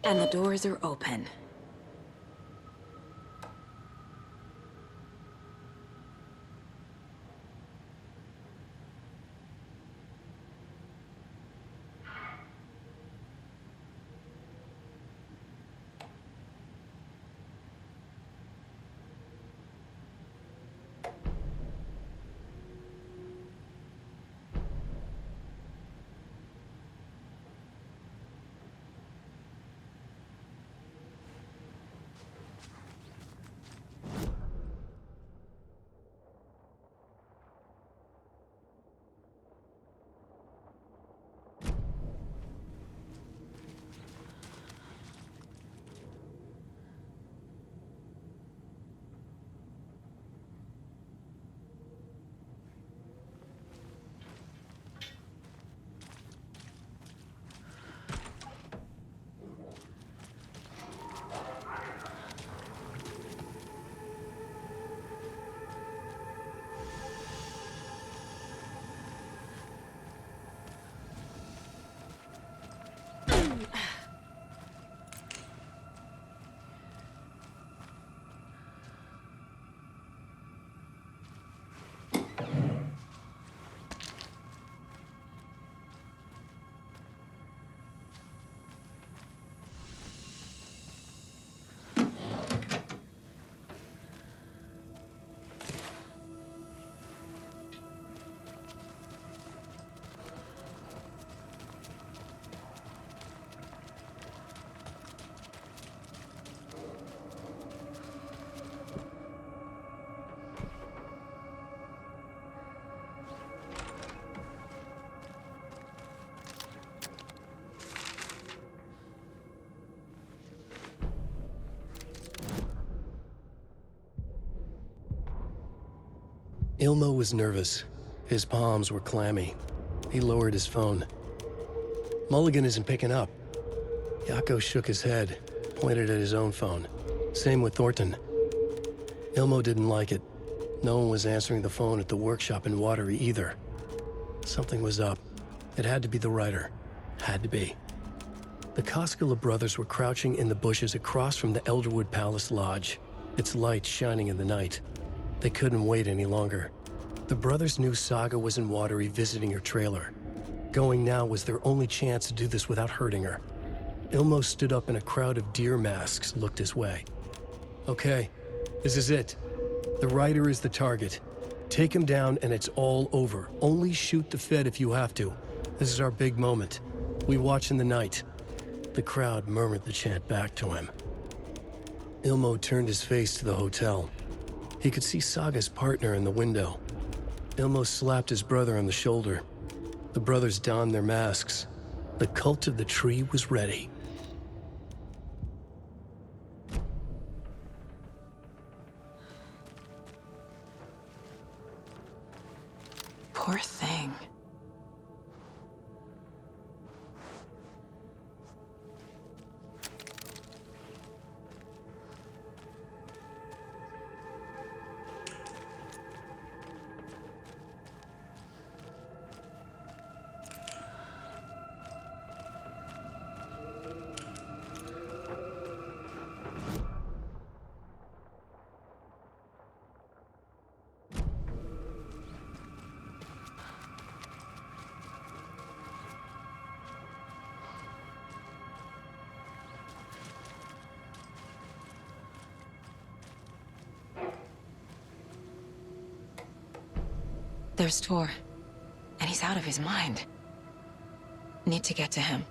And the doors are open. Ilmo was nervous. His palms were clammy. He lowered his phone. Mulligan isn't picking up. Yako shook his head, pointed at his own phone. Same with Thornton. Ilmo didn't like it. No one was answering the phone at the workshop in Watery either. Something was up. It had to be the writer. Had to be. The Koskela brothers were crouching in the bushes across from the Elderwood Palace Lodge, its light shining in the night. They couldn't wait any longer. The brothers knew Saga was in Watery visiting her trailer. Going now was their only chance to do this without hurting her. Ilmo stood up and a crowd of deer masks looked his way. Okay, this is it. The writer is the target. Take him down and it's all over. Only shoot the Fed if you have to. This is our big moment. We watch in the night. The crowd murmured the chant back to him. Ilmo turned his face to the hotel. He could see Saga's partner in the window. Ilmo slapped his brother on the shoulder. The brothers donned their masks. The cult of the tree was ready. Poor thing. There's Tor, and he's out of his mind. Need to get to him.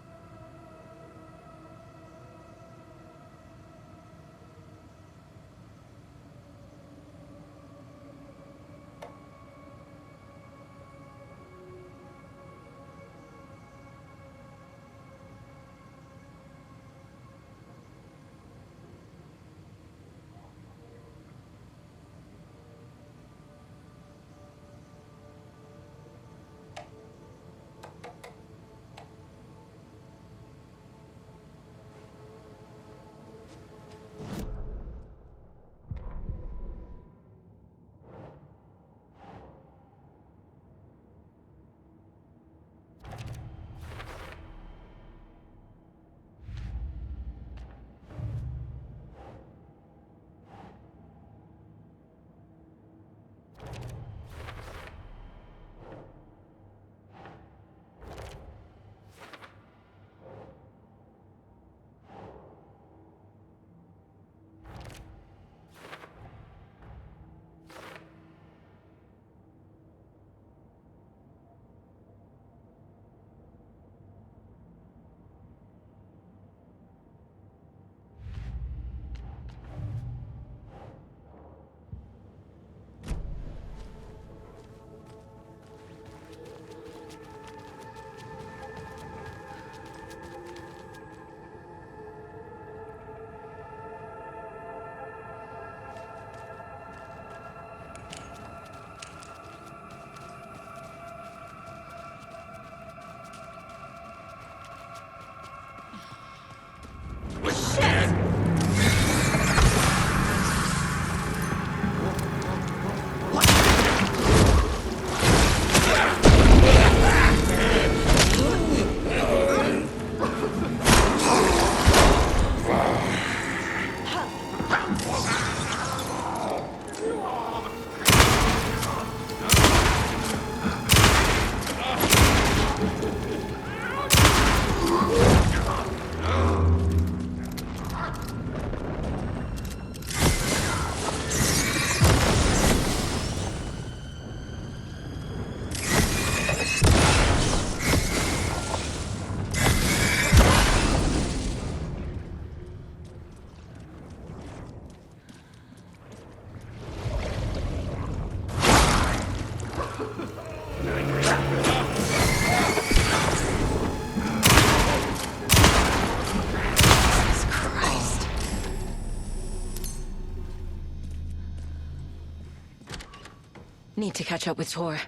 Need to catch up with Tor.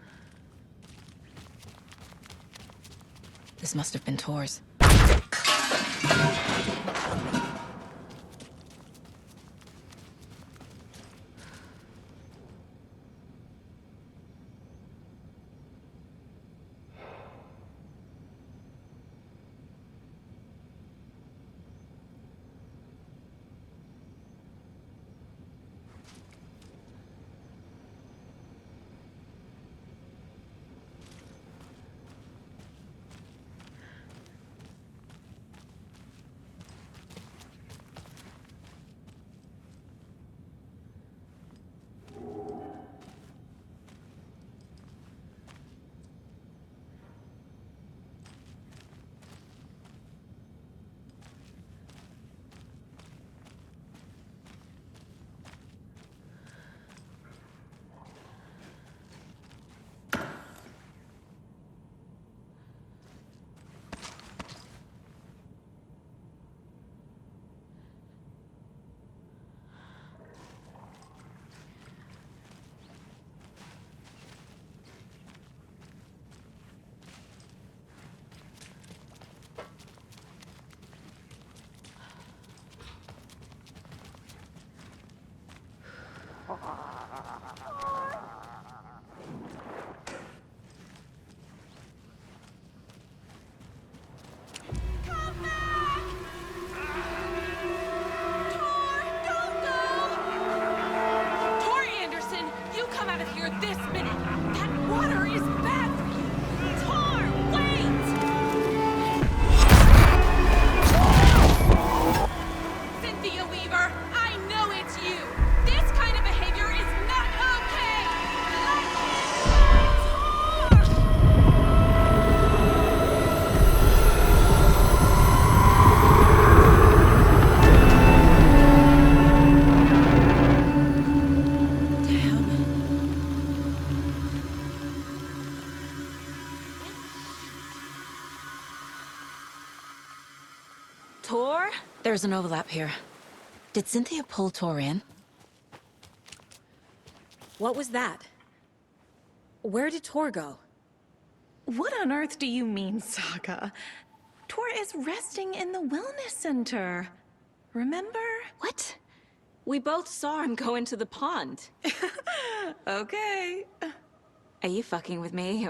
This must have been Tor's. Tor? There's an overlap here. Did Cynthia pull Tor in? What was that? Where did Tor go? What on earth do you mean, Saga? Tor is resting in the wellness center. Remember? What? We both saw him go into the pond. Okay. Are you fucking with me,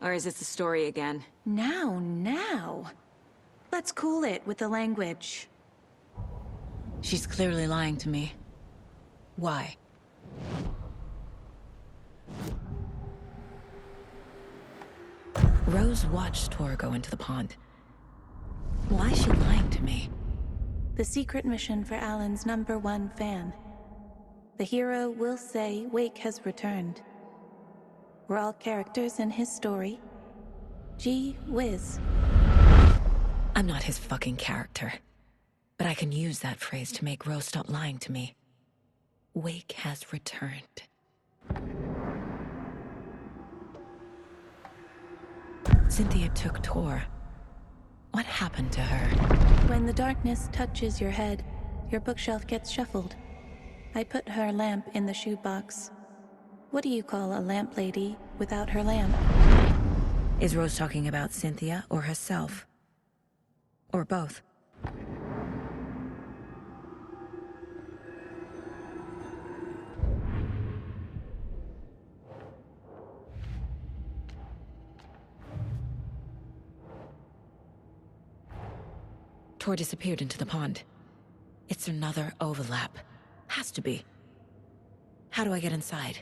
or is this the story again? Now. Let's cool it with the language. She's clearly lying to me. Why? Rose watched Tor go into the pond. Why is she lying to me? The secret mission for Alan's #1 fan. The hero will say Wake has returned. We're all characters in his story. Gee whiz. I'm not his fucking character. But I can use that phrase to make Rose stop lying to me. Wake has returned. Cynthia took Tor. What happened to her? When the darkness touches your head, your bookshelf gets shuffled. I put her lamp in the shoebox. What do you call a lamp lady without her lamp? Is Rose talking about Cynthia or herself? Or both? Tor disappeared into the pond. It's another overlap. Has to be. How do I get inside?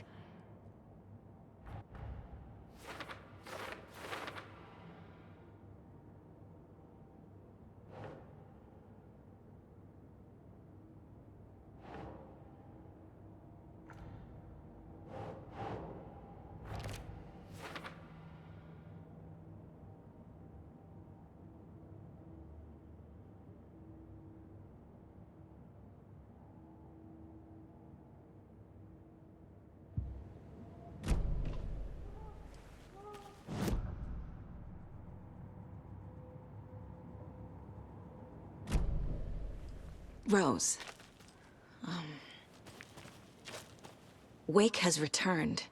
Rose. Wake has returned.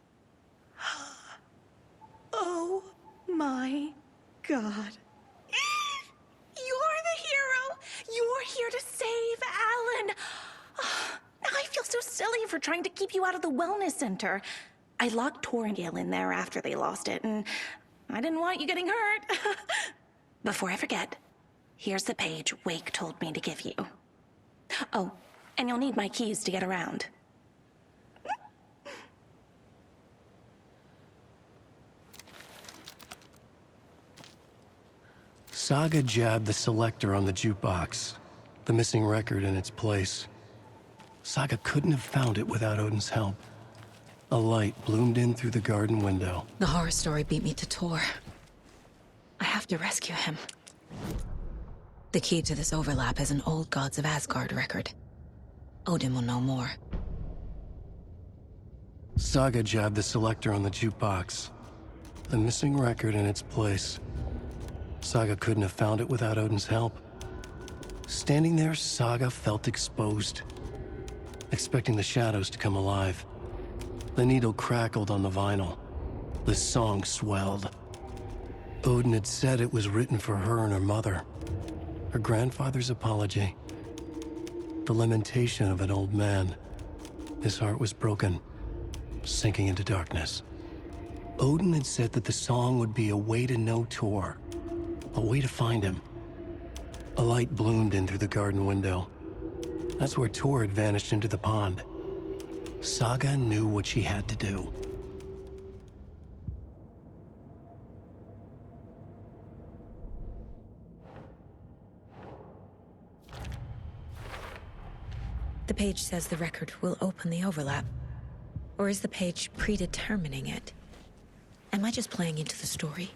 my God. You're the hero! You're here to save Alan! I feel so silly for trying to keep you out of the wellness center. I locked Tor and Gale in there after they lost it, and I didn't want you getting hurt. Before I forget, here's the page Wake told me to give you. Oh, and you'll need my keys to get around. Saga jabbed the selector on the jukebox, the missing record in its place. Saga couldn't have found it without Odin's help. A light bloomed in through the garden window. The horror story beat me to Tor. I have to rescue him. The key to this overlap is an old Gods of Asgard record. Odin will know more. Saga jabbed the selector on the jukebox, the missing record in its place. Saga couldn't have found it without Odin's help. Standing there, Saga felt exposed, expecting the shadows to come alive. The needle crackled on the vinyl. The song swelled. Odin had said it was written for her and her mother. Her grandfather's apology. The lamentation of an old man. His heart was broken, sinking into darkness. Odin had said that the song would be a way to know Tor, a way to find him. A light bloomed in through the garden window. That's where Tor had vanished into the pond. Saga knew what she had to do. The page says the record will open the overlap. Or is the page predetermining it? Am I just playing into the story?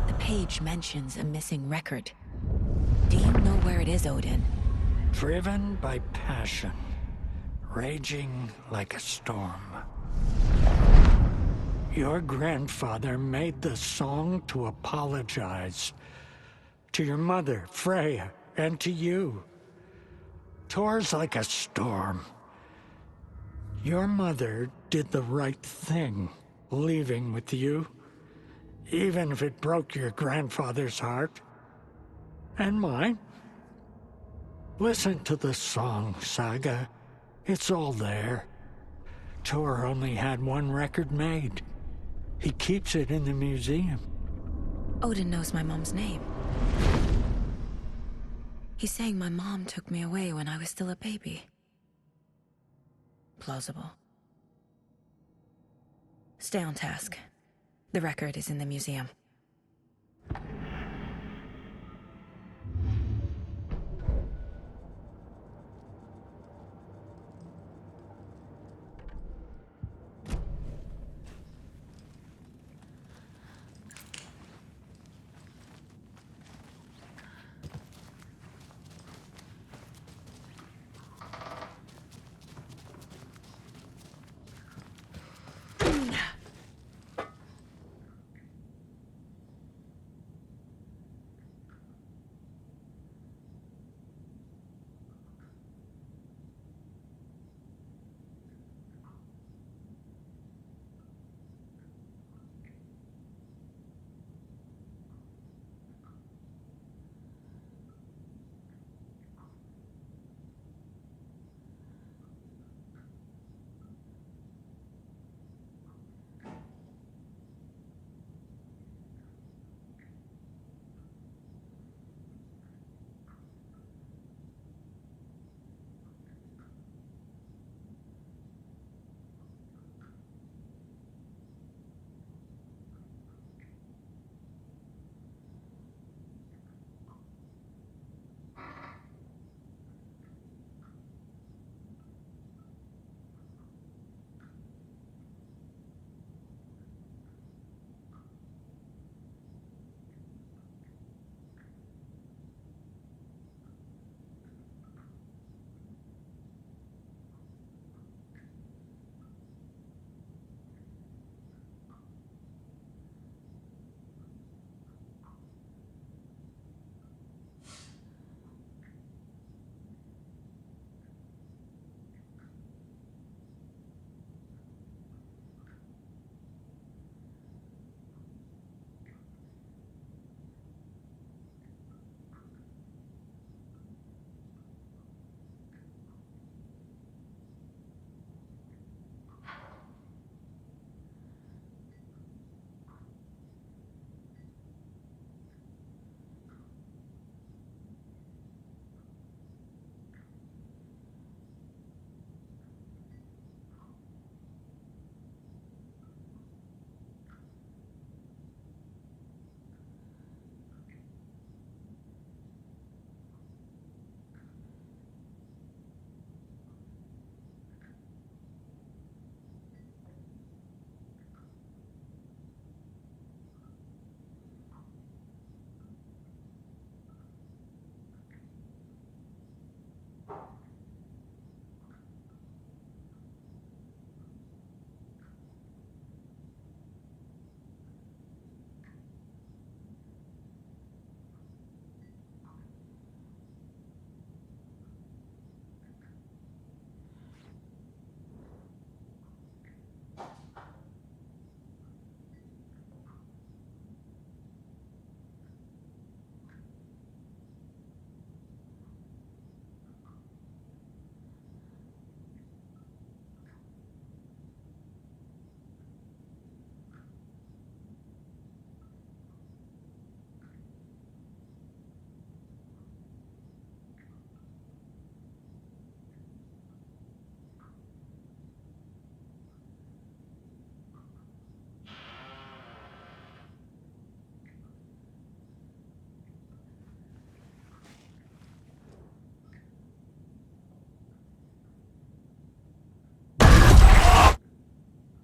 The page mentions a missing record. Do you know where it is, Odin? Driven by passion, raging like a storm. Your grandfather made the song to apologize. To your mother, Freya, and to you. Tor's like a storm. Your mother did the right thing, leaving with you, even if it broke your grandfather's heart. And mine. Listen to the song, Saga. It's all there. Tor only had one record made. He keeps it in the museum. Odin knows my mom's name. He's saying my mom took me away when I was still a baby. Plausible. Stay on task. The record is in the museum.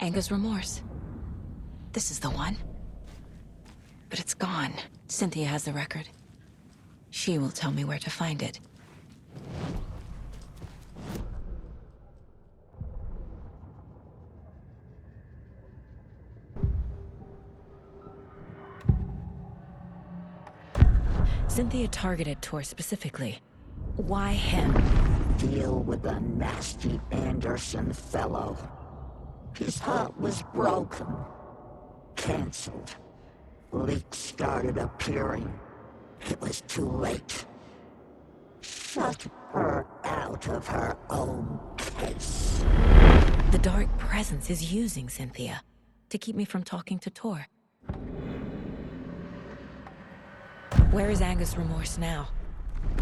Anger's Remorse. This is the one. But it's gone. Cynthia has the record. She will tell me where to find it. Cynthia targeted Tor specifically. Why him? Deal with the nasty Anderson fellow. His heart was broken. Cancelled. Leaks started appearing. It was too late. Shut her out of her own case. The Dark Presence is using Cynthia to keep me from talking to Tor. Where is Anger's Remorse now?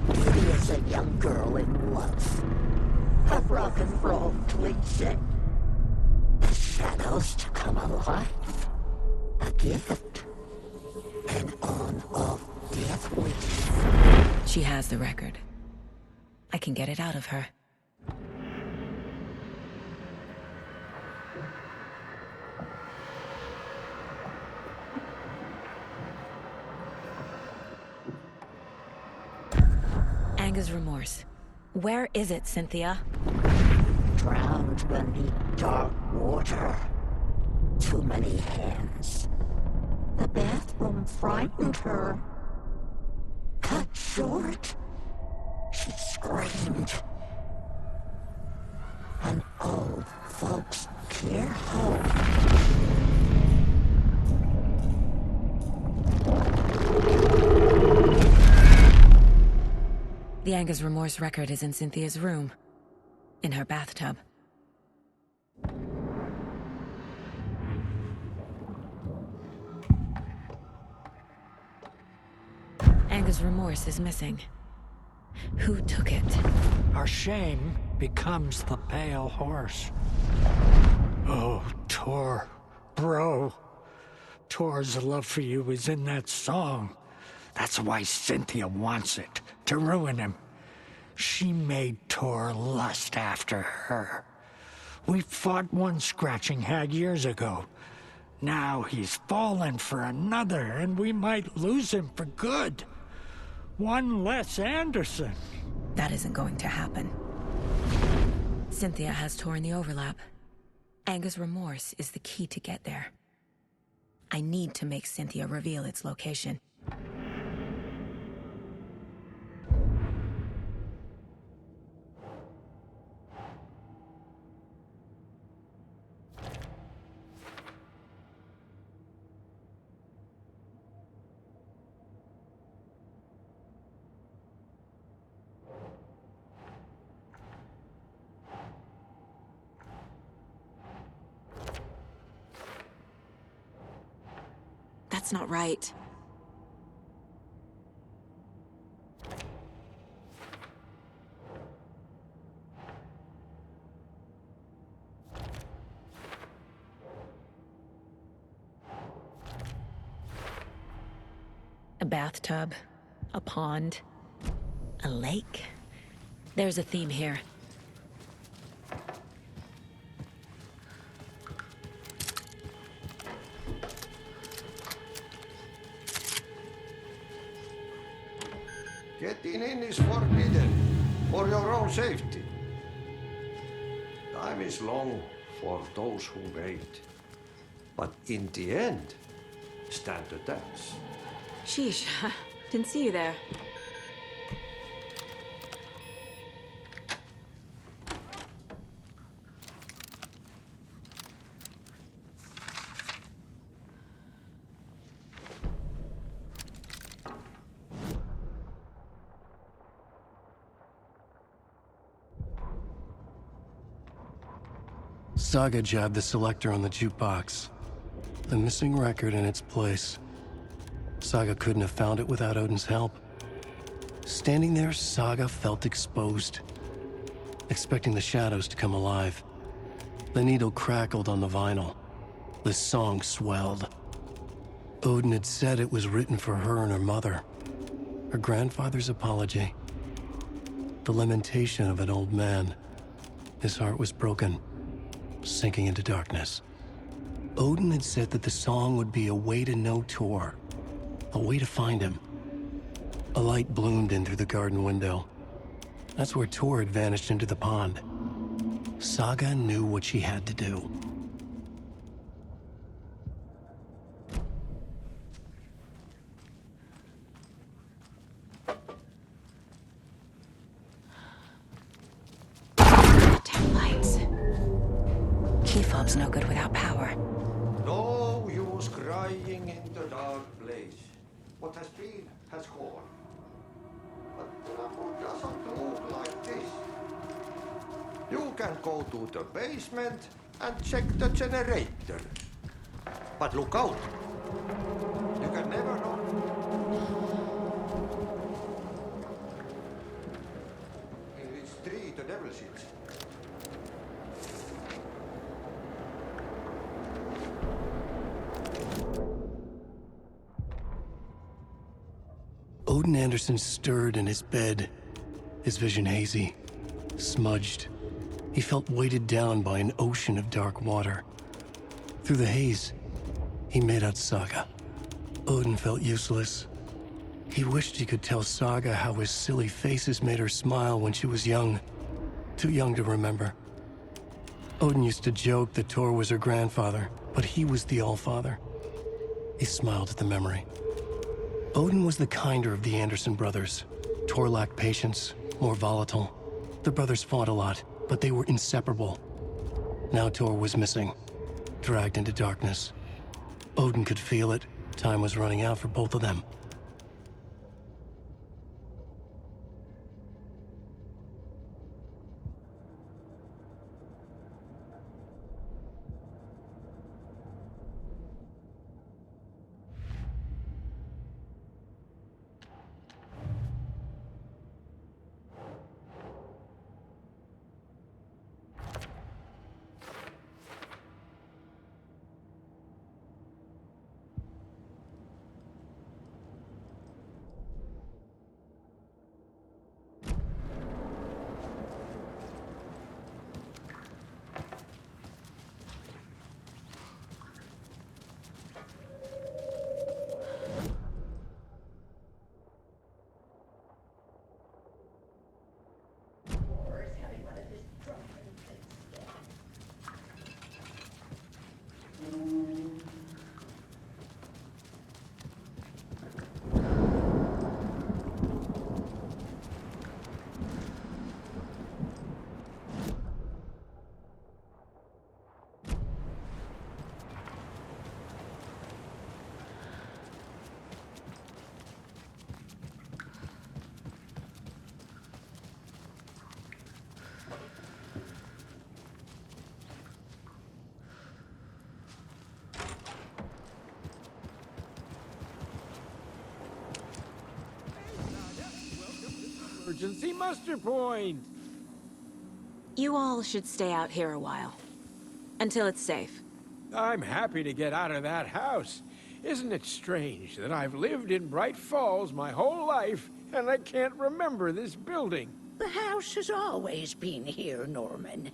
Beauty is a young girl in love. Her rock and roll cliche. The shadows to come alive. A gift. An on-off death wish. She has the record. I can get it out of her. Anger's Remorse. Where is it, Cynthia? Drowned beneath dark water. Too many hands. The bathroom frightened her. Cut short. She screamed. An old folks' care home. The Anger's Remorse record is in Cynthia's room. In her bathtub. Anger's Remorse is missing. Who took it? Our shame becomes the pale horse. Oh, Tor. Bro. Tor's love for you is in that song. That's why Cynthia wants it, to ruin him. She made Tor lust after her. We fought one scratching hag years ago. Now he's fallen for another, and we might lose him for good. One less Anderson. That isn't going to happen. Cynthia has Tor in the overlap. Anger's Remorse is the key to get there. I need to make Cynthia reveal its location. That's not right. A bathtub, a pond, a lake. There's a theme here. Getting in is forbidden, for your own safety. Time is long for those who wait. But in the end, stand the test. Sheesh, didn't see you there. Saga jabbed the selector on the jukebox. The missing record in its place. Saga couldn't have found it without Odin's help. Standing there, Saga felt exposed, expecting the shadows to come alive. The needle crackled on the vinyl. The song swelled. Odin had said it was written for her and her mother. Her grandfather's apology. The lamentation of an old man. His heart was broken, sinking into darkness. Odin had said that the song would be a way to know Tor, a way to find him. A light bloomed in through the garden window. That's where Tor had vanished into the pond. Saga knew what she had to do. Damn lights. Key fob's no good without power. No use crying in the dark place. What has been has gone. But Draco doesn't look like this. You can go to the basement and check the generator. But look out. You can never know. In which tree the devil sits. Odin Anderson stirred in his bed, his vision hazy, smudged. He felt weighted down by an ocean of dark water. Through the haze, he made out Saga. Odin felt useless. He wished he could tell Saga how his silly faces made her smile when she was young. Too young to remember. Odin used to joke that Tor was her grandfather, but he was the Allfather. He smiled at the memory. Odin was the kinder of the Anderson brothers. Tor lacked patience, more volatile. The brothers fought a lot, but they were inseparable. Now Tor was missing, dragged into darkness. Odin could feel it. Time was running out for both of them. Emergency muster point! You all should stay out here a while. Until it's safe. I'm happy to get out of that house. Isn't it strange that I've lived in Bright Falls my whole life, and I can't remember this building? The house has always been here, Norman.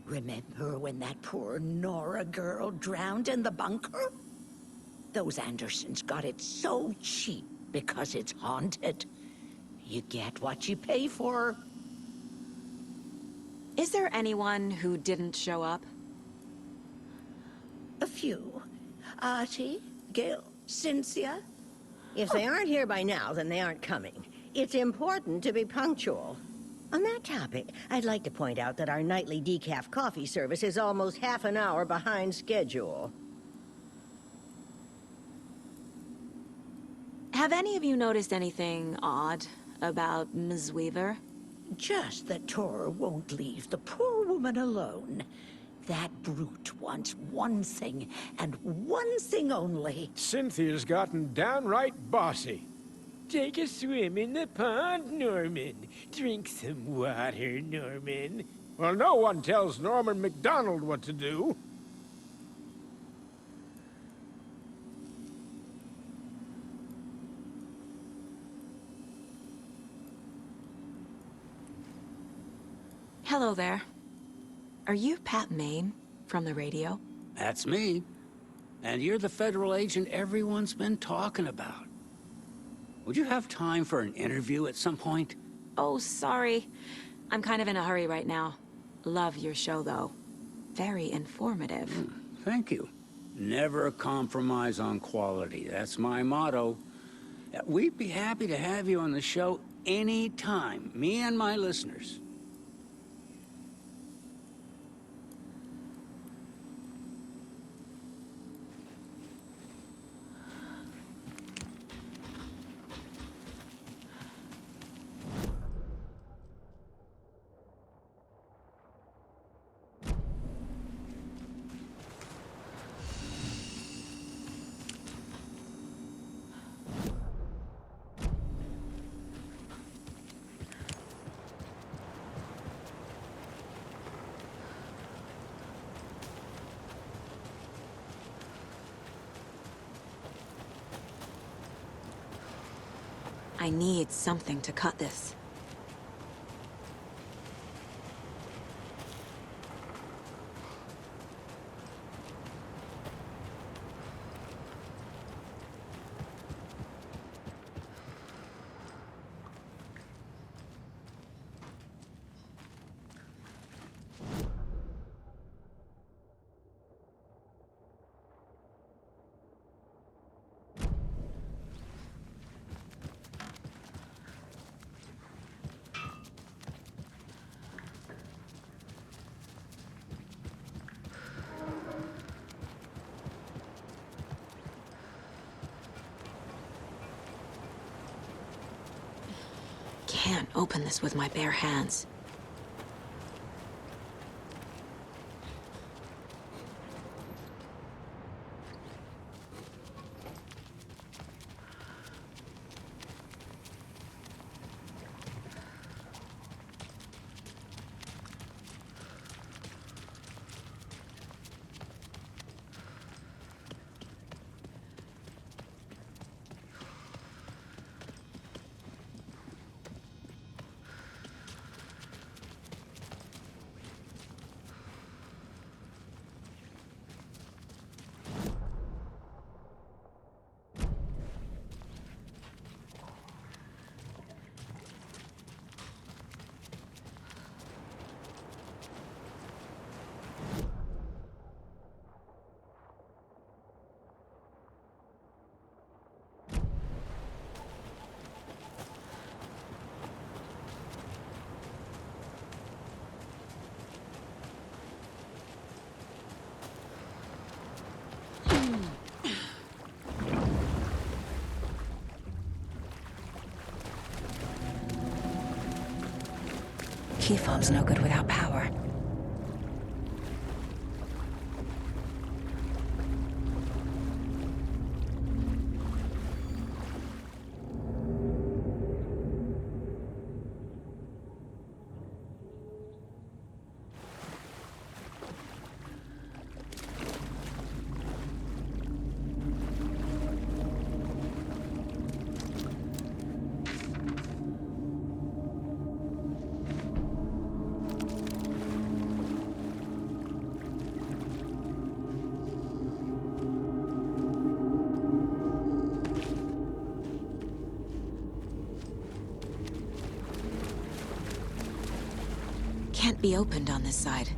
Remember when that poor Nora girl drowned in the bunker? Those Andersons got it so cheap because it's haunted. You get what you pay for. Is there anyone who didn't show up? A few. Artie, Gil, Cynthia. If they aren't here by now, then they aren't coming. It's important to be punctual. On that topic, I'd like to point out that our nightly decaf coffee service is almost half an hour behind schedule. Have any of you noticed anything odd about Ms. Weaver? Just that Tor won't leave the poor woman alone. That brute wants one thing, and one thing only. Cynthia's gotten downright bossy. Take a swim in the pond, Norman. Drink some water, Norman. Well, no one tells Norman MacDonald what to do. Hello there. Are you Pat Maine from the radio? That's me. And you're the federal agent everyone's been talking about. Would you have time for an interview at some point? Oh, sorry. I'm kind of in a hurry right now. Love your show, though. Very informative. Thank you. Never compromise on quality. That's my motto. We'd be happy to have you on the show anytime, me and my listeners. I need something to cut this. Can't open this with my bare hands. Key fob's no good without power. Can't be opened on this side.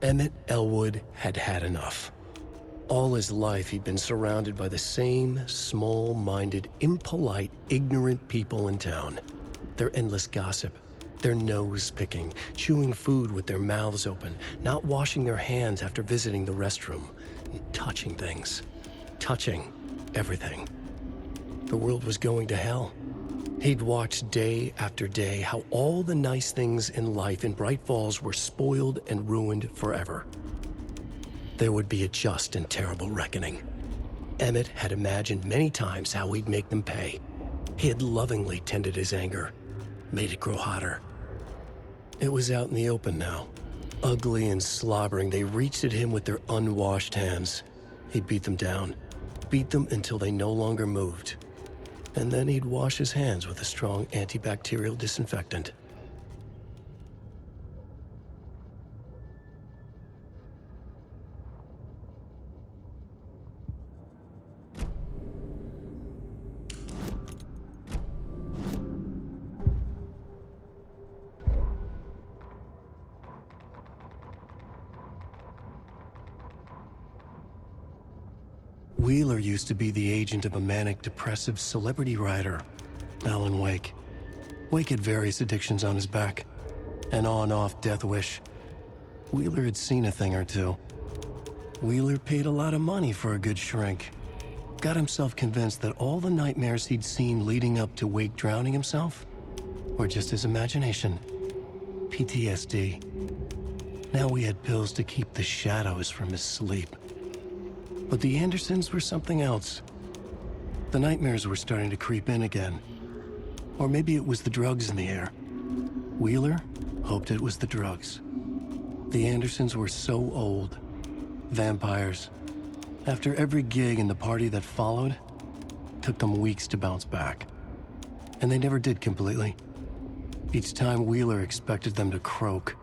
Emmett Elwood had had enough. All his life, he'd been surrounded by the same small-minded, impolite, ignorant people in town. Their endless gossip, their nose-picking, chewing food with their mouths open, not washing their hands after visiting the restroom, and touching things. Touching everything. The world was going to hell. He'd watched day after day how all the nice things in life in Bright Falls were spoiled and ruined forever. There would be a just and terrible reckoning. Emmett had imagined many times how he'd make them pay. He had lovingly tended his anger, made it grow hotter. It was out in the open now. Ugly and slobbering, they reached at him with their unwashed hands. He'd beat them down, beat them until they no longer moved. And then he'd wash his hands with a strong antibacterial disinfectant. Wheeler used to be the agent of a manic-depressive celebrity writer, Alan Wake. Wake had various addictions on his back, an on-off death wish. Wheeler had seen a thing or two. Wheeler paid a lot of money for a good shrink. Got himself convinced that all the nightmares he'd seen leading up to Wake drowning himself were just his imagination. PTSD. Now he had pills to keep the shadows from his sleep. But the Andersons were something else. The nightmares were starting to creep in again. Or maybe it was the drugs in the air. Wheeler hoped it was the drugs. The Andersons were so old. Vampires. After every gig and the party that followed, it took them weeks to bounce back. And they never did completely. Each time Wheeler expected them to croak.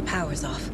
Power's off.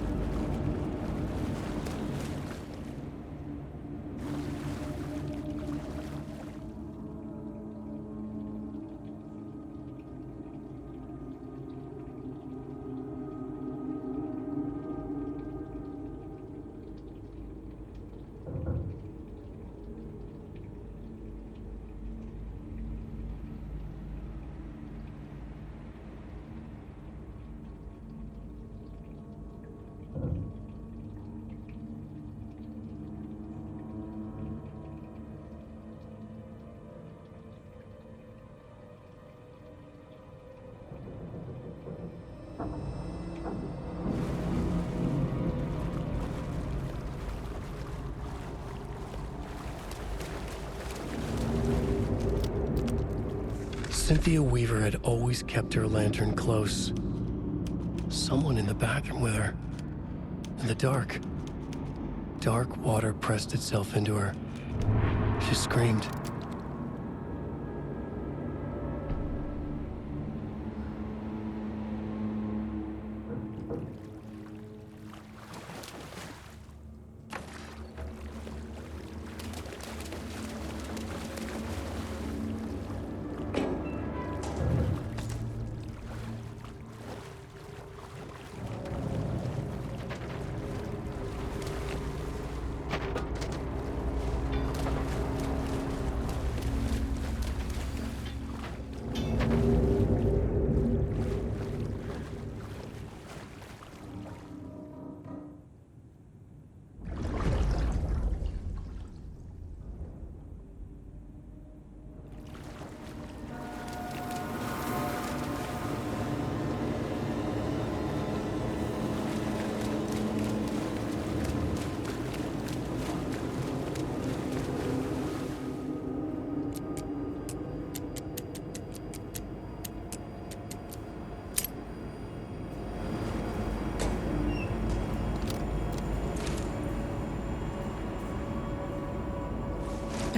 Cynthia Weaver had always kept her lantern close. Someone in the bathroom with her. In the dark. Dark water pressed itself into her. She screamed.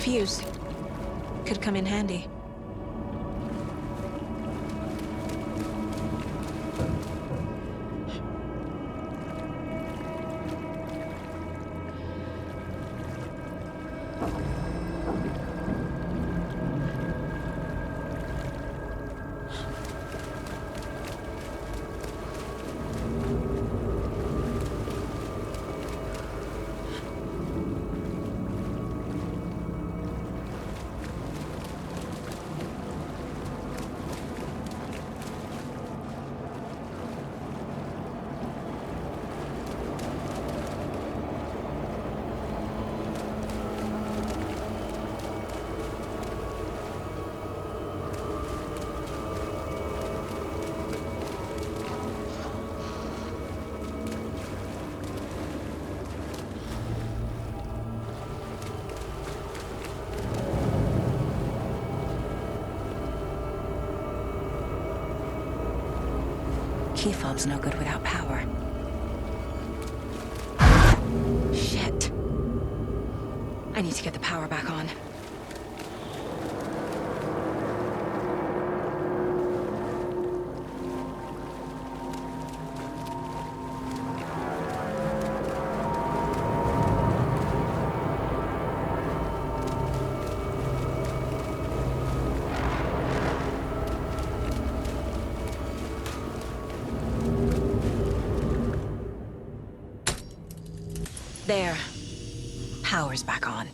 fuse. Could come in handy. Key fob's no good without power. Shit. I need to get the power back on. There. Power's back on.